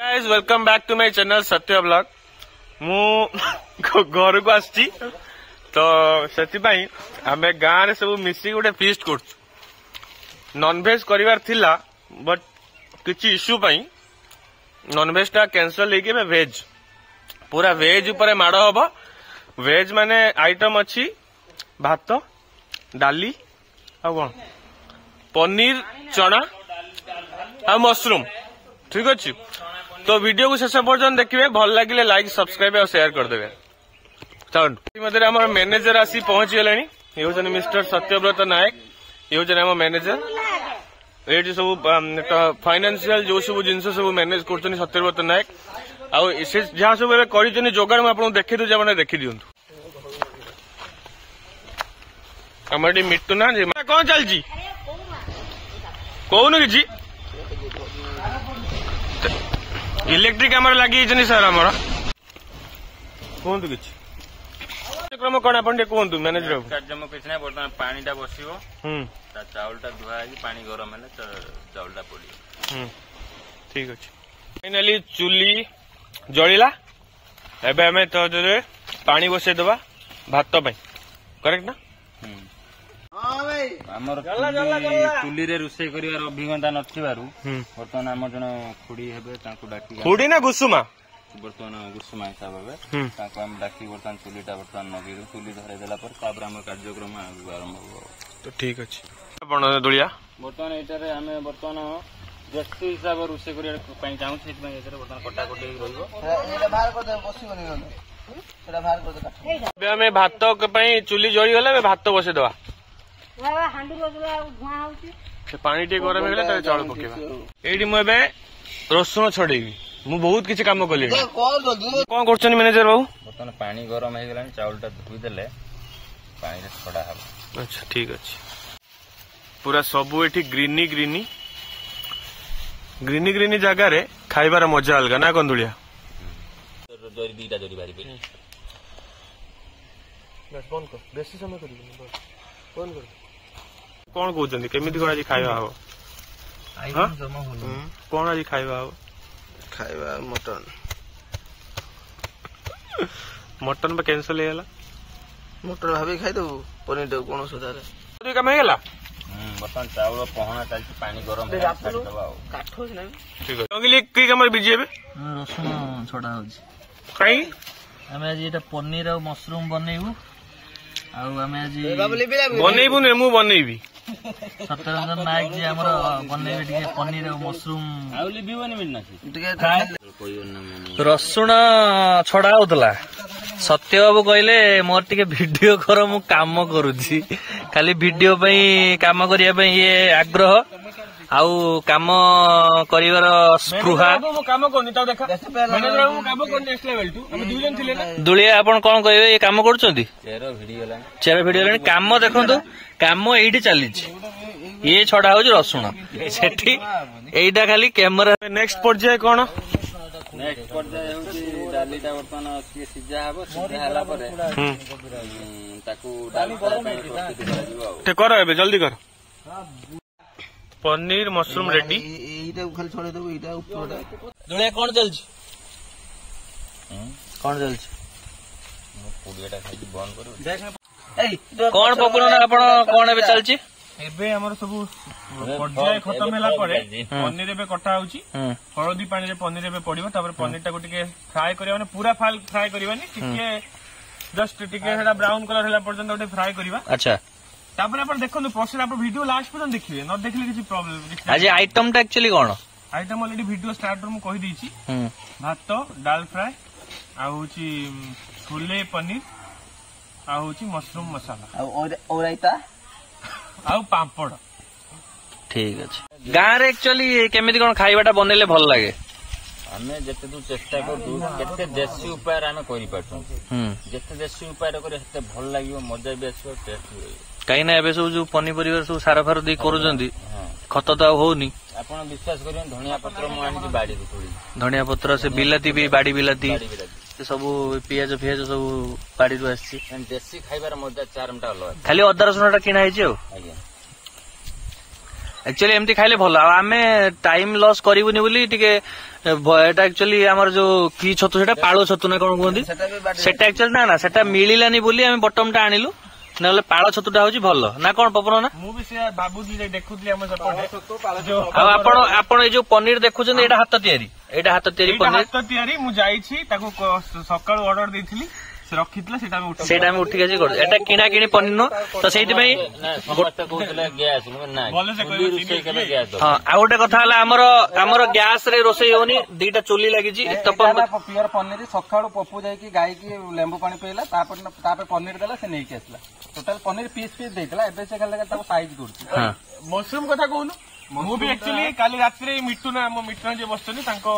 Guys welcome back to my channel Satya blog. मु घर को आसी तो से आम गाँव में सब मिसिक गोटे फीस्ट कर नॉनवेज करिवार थिला बट किसी इश्यू पाई नॉनवेज टा कैंसल होके वेज पूरा वेज ऊपर माड़ हम। वेज माने आइटम अच्छी भात डाली आ पनीर चना आ मशरूम ठीक अच्छे। तो वीडियो को शेष पर्यटन देखिए, भल लगे लाइक सब्सक्राइब और शेयर करदे। चलो आम मैनेजर आसी पहुंची गले। ये हूँ मिस्टर सत्यव्रत नायक, ये हूँ आम मैनेजर। ये सब फाइनेंशियल जो सब जिन सब मैनेज कर सत्यव्रत नायक आउ जहाँ सब कर जोगाड़ मुझे देखी दूसरे मैंने देखी दिंतु। आम ये मिट्टू ना कौन चलती कौन कि इलेक्ट्रिक आम लगी सर आम कहतु कि कार्यक्रम कौन आप कहतु मैनेजर कार्यक्रम किसी ना बर्तमान पानीटा बस चाउलटा धुआ पानी गरम है चाउलटा पड़ो ठीक अच्छे। फाइनाली चुली जलिला एबे हमें तो पानी बसई दबा भात करेक्ट ना। आमर चुली रे रोषे कर अभिज्ञता नथिबारु बर्तमान आम जन खुड़ी हेबे तांको डाकी खुड़ी ना गुसुमा बर्तमान गुसुमा हिसाब हे तांको हम डाकी बर्तमान चुलीटा बर्तमान नगेरु चुली धरे देला पर तापर आम कार्यक्रम आरंभ हो। तो ठीक अच्छे आपण दुलिया बर्तमान एटारे आमे बर्तमान जेस्ती हिसाब रोषे करिया पई चाहू से बर्तमान कटा कटे रहिबो एटा बाहर कर दे बसिबनी गले एटा बाहर कर दे एबे हमें भात पई चुली जळी गले भात बसे दवा पानी टे गरम हो चाउल पकेबा। एठी मु एबे रसुण छड़ेबी मु बहुत किछि काम कली कोन करछनी मैनेजर बाबू बर्तमान पानी गरम हो गलानी चाउलटा धुई देले पानी रे छड़ा हबो। अच्छा ठीक अछि पूरा सबु एठी ग्रीनी ग्रीनी ग्रीनी ग्रीनी जगह रे खाइबार मजा अलगा ना कंदुलिया जोरी दीटा जोरी बारी पे बस बंद कर बेसी समय करिबी बंद कर कौन कहते केमिति कौन आज खाଇବା हम कौन आज खाଇବା हम खाଇବା मटन मटन कैंसल हो गला मटन भाभी खाइदेबू पनीर टा कौन सुधारे काम हो गला बर्तमान चाउल पहना चलती पानी गरम ठीक है कि कम बिजी हे रसुण छड़ा होछि कहीं आमे आज एटा पनीर और मशरूम बनैबू आउ आमे आज बनैबू ने मु बनैबी सत्यरंजन नायक जी हमर बनैबे टिके पनीर और मशरूम आउली भी बनी मिलना रसुण छड़ा होतला सत्य बाबू कहले मोर टिके वीडियो कर मु काम करूची खाली वीडियो पई काम करिया पई ये आग्रह आउ काम करिवार स्पृहा काम करनी ता देखा मैनेजर मु काम करनी नेक्स्ट लेवल टू हम दुई जन थिले ना दुलिया आपण कोन कहबे ये काम करछंती चेर भिडियो लानी काम देखंतु काम एइठी चलीछि ये छड़ा होछि रसुण सेठी एइटा खाली कैमरा। नेक्स्ट पर्याय कोन नेक्स्ट पर्याय होछि डालीटा बर्तमान सिजा हबो सिजा हला परे ताकू डाली पय प्रस्तुत कराजिबो ते कर एबे जल्दी कर पनीर मशरूम रेडी एइटा खाली छोड़े देबो एइटा ऊपरटा दुलिया कोन चलछि कोन चलछि पुडियाटा खाली बंद करू कोन पकड़ो ना आपण कोन एबे चलछि एबे हमर सब पर्याय खत्म होला परे पनीर एबे कटा होउची हळदी पानी रे पनीर एबे पडिबो तापर पनीर टाको टिके फ्राई करिया माने पूरा फ्राई करिवानी टिके जस्ट टिके हेडा ब्राउन कलर होला पर्यंत ओटे फ्राई करिवा। अच्छा तापर आपण देखनु प्रोसेस आपण वीडियो लास्ट पर्यंत देखिबे न देखले किछि प्रॉब्लम आज आइटम टा एक्चुअली कोन आइटम ऑलरेडी वीडियो स्टार्टर मु कहि देछि भात दाल फ्राई आ होची छोले पनीर आ होची मशरूम मसाला और रायता आ पापड़ ठीक अछि। गां रे एक्चुअली केमिति कोन खाइबाटा बनेले भल लागे आमे जते दू चेष्टा करू केते देसी उपाय आमे करि पाछू जते देसी उपाय करे हते भल लागियो मजा भी आछो टेस्ट होई कहीं ना एबे सब जो पनीपरिया सब सारा फार दे करूजंती खत तो होनी आपण विश्वास करियो धनिया पत्र मु आनी बाड़ी रे थोड़ी धनिया पत्र से बिलाती भी बाड़ी बिलाती से सब पियाज फियाज सब बाड़ी रो आछि देसी खाइबार मजा चारमटा अलग खाली अदा रसुणटा किना आइछि। एक्चुअली एमती खाइले भल आमे टाइम लॉस करिवुनी बोली टिके एटा एक्चुअली हमर जो की छतु सेटा पाळो छतु ना कोन कहंदी सेटा एक्चुअली ना सेटा मिलिलानी बोली हम बटम टा आनिलु नले पाळ छतुटा होची भल ना कोन पपन ना मु भी से बाबूजी देखुतली हम सपटे आपण ए जो पनीर देखुछन एटा हाथ तयारी पनीर हाथ तयारी मु जाईछि ताको सकाळ ऑर्डर देथिली से रखितला सेटा में उठी गेछि एटा किना किनी पनीर न तो सेति भाई समस्त कहले गैस ना बोले से गैस हां आ गोटे कथा हला हमर गैस रे रोसई होनी दीटा चुली लागि जी तपन प्योर पनीर सकाळ पप्पू जाई की गाय की लेंबू पानी पेला तापर पनीर देला से नहीं के आसला टोटल पनीर पीस देतला एबे से खाली ताको साइज करछि हां मशरूम कथा कहनु मु भी एक्चुअली काली रात रे मिटुना मो मिटुना जे बसछनी तांको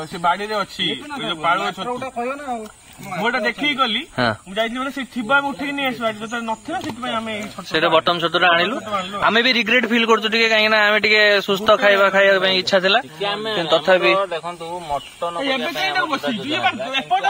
से बाडी रे अछि जो पाळो छतु कहयो ना मोटा देखी गली मु जाइनी बोले से थिबा उठी नहीं आसबा जत नथिला सेति पय हमें सेटा बटम छतुरा आनिलु हमें भी रिग्रेट फील करछु टिके काहे ना हमें टिके सुस्त खाइबा पे इच्छा थिला किंतु तथापि देखंतु मटन एबे केना बसी दुई बार एपट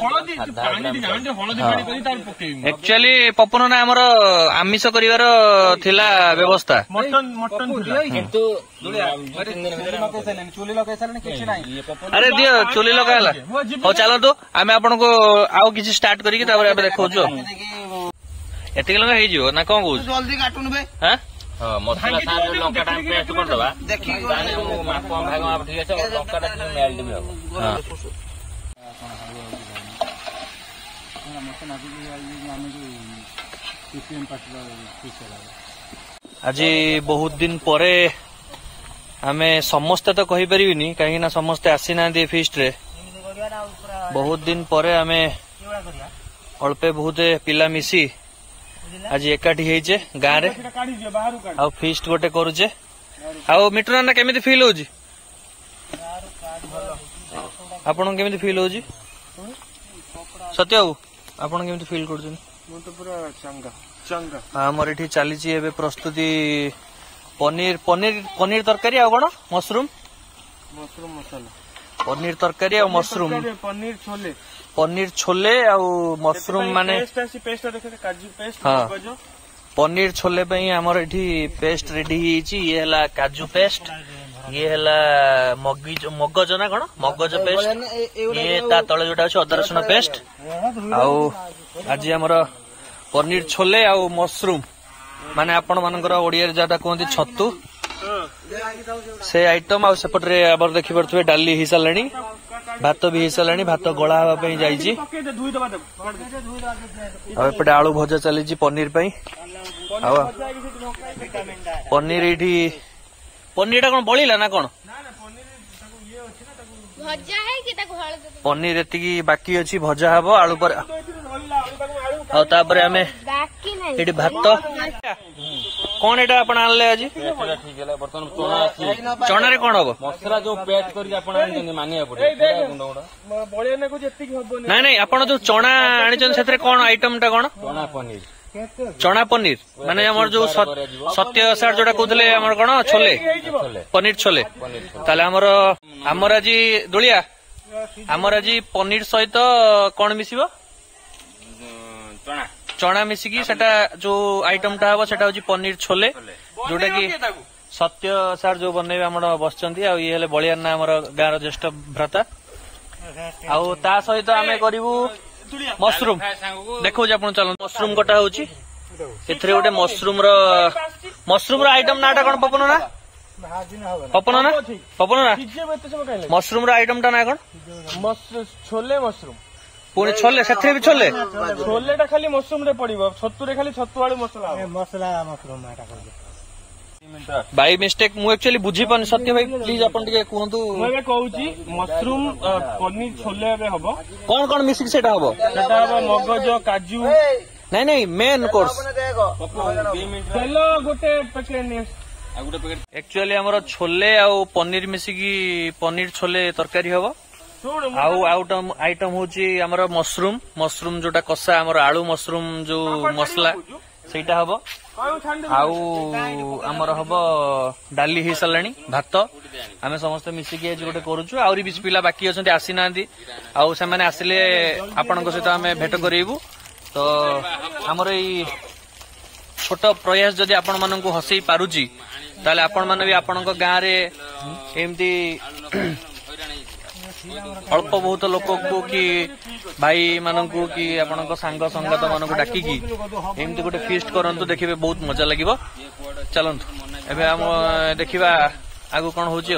हळदी पानी दि जाने हळदी पानी करी तार पकेई एक्चुअली पपन ना हमर आमिष करिवार थिला व्यवस्था मटन किंतु चुली लगे किछि नाही अरे दियो चुली लगाला हो चलो तो आमे आपन को आउ किछि स्टार्ट करी तापर एबे देखौछु एतिक लगा हे जियो ना कोन कहू जल्दी काटुन बे हां हां मसला सारे लंका टाइम पेस्ट कर दबा देखि ताने माप भाग माप ठीक আছে लंका टा मेल्ट भी हो हां आज बहुत दिन परे आमे समस्ते तो कहि परिबिनी काहे ना समस्ते आसी ना दे फीस्ट रे बहुत दिन परे आमे अल्पे बहुत पिला मिसी आज एकाठी हेजे गां रे आ फीस्ट गोटे करूचे आ मिटुना ना केमिति फील होजी आपन केमिति फील होजी सत्य बाबू आपन केमिति फील करछन मु तो पूरा चंगा चंगा हमर एठी चली छी एबे प्रस्तुति पनीर पनीर पनीर तरकारी आ कोन मशरूम मसाला पनीर तरकारी आ मशरूम पनीर छोले आ मशरूम माने पेस्ट देखे काजू पेस्ट हां पनीर छोले पई हमर एठी पेस्ट रेडी हिची ये हला काजू पेस्ट ये हला मगज ना कोन मगज पेस्ट ये ता तळे जोटा अछि अदर रसुण पेस्ट आ आज हमर पनीर छोले आ मशरूम माने आपण मानकर ओडिया रे जाटा कहंती छत्तू से आइटम आ सेपटरे आबर देखि परथुवे डाली हिसा लाणी भात भी हिसा लाणी भात गळा हवा पई जाई छी आ एपटे आलू भजा चली छी पनीर पई आ पनीर एठी पनीर कोन बळीला ना कोन भजा है कि ताको हळ पनीर एतिकी बाकी अछि भजा हबो आलू पर आ तापरे हमें बाकी नहीं एठी भात कोन एटा आपण आनले आज ठीक है बर्तन चोना चना रे कोन हबो मसला जो पेस्ट करी आपण आनी मानिया पड़े गुंड गुंड बळिया ने को जेति की हबो नहीं नहीं आपण जो चना आनिचन सेतरे कोन आइटम टा कोन चोना पनीर चना पनीर माने हमर जो सत्य सार जोटा कहथले हमर कोन छोले पनीर छोले ताले हमर आज दोलिया हमर आज पनीर सहित कोन मिसिबो चोना चना मिसिकी सेटा जो आइटम टा हबो सेटा होची पनीर छोले जोटा की सत्य सार जो बनेबे हमर बसचंती आ ये हेले बळिया ना हमर गार ज्येष्ठ भ्राता आ ता सहित आमे करिवु मशरूम देखो जे आपण चलन मशरूम कटा होची एथरे गोटे मशरूम रो आइटम नाटा कोन पपन ना मशरूम रो आइटम टा ना कोन छोले मशरूम पुणी छोले सेथरे भी छोले छोलेटा खाली मशरूम रे पड़िबो छत्तू रे खाली छत्तू आलू मसला मशरूम एटा कर बाई मिस्टेक मु एक्चुअली बुझी पानी सत्य भाई प्लीज अपन टिके कहंतु मैं बे कहूची मशरूम पनीर छोले रे हबो कोन कोन मिसिक सेटा हबो सेटा हबो मगज काजू नहीं नहीं मेन कोर्स हेलो गोटे पैकेट ने आ गुटे पैकेट एक्चुअली हमर छोले आ पनीर मिसिकी पनीर छोले तरकारी हबो आउ आइटम होची हमर मशरूम जोटा कसा हमर आलू मशरूम जो मसला सेटा हबो आउ हमर हबो डाली ही सलाणी भात आमे समस्त मिसिकी आज गोटे करूछु आउरी बिच पिला बाकी अछंती आसी नांदी आउ से माने आसिले आपनक सहित आमे भेट करेबु तो हमर ई छोट प्रयास जदि आपण माननकु हसई पारुची ताले आपण माने भी आपणक गाँ रे एमती अल्प बहुत लोक को कि भाई मानकू कि आपणक सांग संगात मानक डाकिकी एमती गोटे फीस्ट करंतु देखिबे बहुत मजा लागिबो चलंतु एबे हम देखिबा आगु कौन होची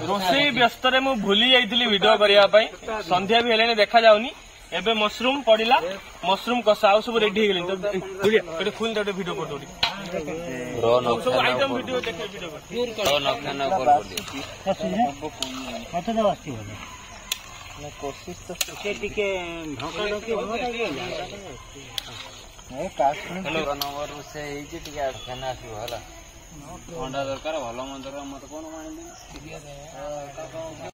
रोषेई व्यस्त रे मु भूली जाइतिली वीडियो करिया पई संध्या भी हेलेनी देखा जाउनी एबे मशरूम पड़िला मशरूम कसा आउ सब रेडी हेगलिन तो एटे फुल दे वीडियो कर दोडी सब आइटम वीडियो देखे वीडियो मत दे वास्ती हो कोशिश तो से टिके ढोका ढोकी हो ए कास नंबर से एई जे टिके खाना आसी होला अंडा दरकार भलो मंदर मत कोन मानि दे